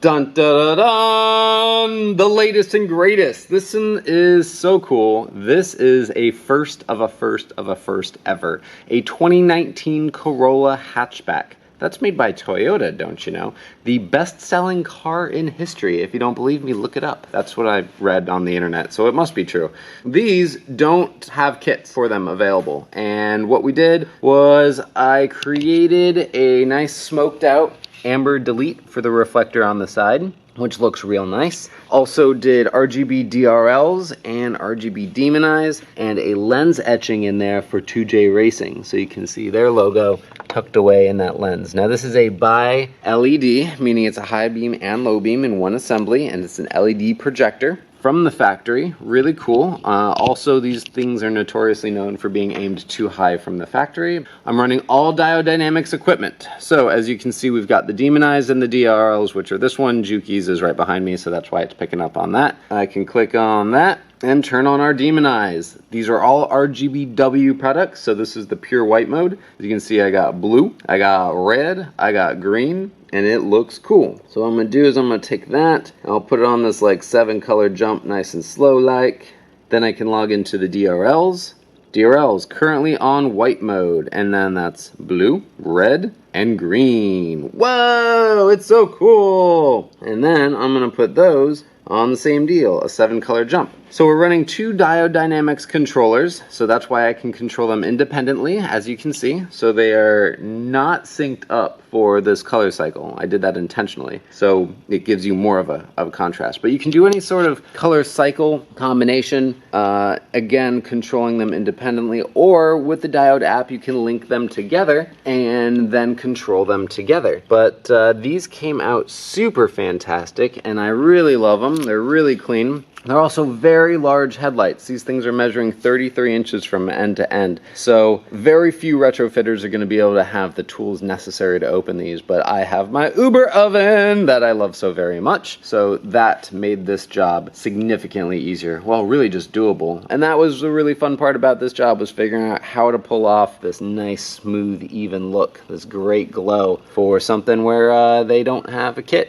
Dun dun dun dun! The latest and greatest. This one is so cool. This is a first of a first ever. A 2019 Corolla hatchback. That's made by Toyota, don't you know? The best-selling car in history. If you don't believe me, look it up. That's what I've read on the internet, so it must be true. These don't have kits for them available. And what we did was I created a nice smoked out amber delete for the reflector on the side, which looks real nice. Also did RGB DRLs and RGB demonize and a lens etching in there for 2J Racing. So you can see their logo tucked away in that lens. Now this is a bi LED, meaning it's a high beam and low beam in one assembly, and it's an LED projector from the factory. Really cool. Also, these things are notoriously known for being aimed too high from the factory. I'm running all Diode Dynamics equipment. So as you can see, we've got the demonized and the DRLs, which are this one. Juki's is right behind me, so that's why it's picking up on that. I can click on that and turn on our demonize. These are all RGBW products, so this is the pure white mode. As you can see, I got blue, I got red, I got green, and it looks cool. So what I'm gonna do is I'm gonna take that, and I'll put it on this like 7-color jump, nice and slow like. Then I can log into the DRLs. DRLs currently on white mode, and then that's blue, red, and green. Whoa, it's so cool. And then I'm gonna put those on the same deal, a 7-color jump. So we're running 2 Diode Dynamics controllers, so that's why I can control them independently, as you can see. So they are not synced up for this color cycle. I did that intentionally, so it gives you more of a contrast. But you can do any sort of color cycle combination, again, controlling them independently, or with the Diode app, you can link them together and then control them together. But these came out super fantastic, and I really love them. They're really clean. They're also very large headlights. These things are measuring 33 inches from end to end. So very few retrofitters are going to be able to have the tools necessary to open these, but I have my Uber oven that I love so very much. So that made this job significantly easier. Well, really just doable. And that was the really fun part about this job, was figuring out how to pull off this nice, smooth, even look, this great glow for something where they don't have a kit.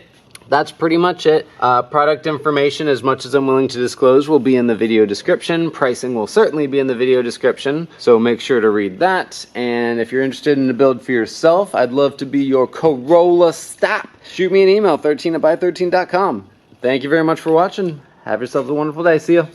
That's pretty much it. Product information, as much as I'm willing to disclose, will be in the video description. Pricing will certainly be in the video description, so make sure to read that. And if you're interested in a build for yourself, I'd love to be your Corolla stop. Shoot me an email, 13@bythirteen.com. Thank you very much for watching. Have yourselves a wonderful day. See ya.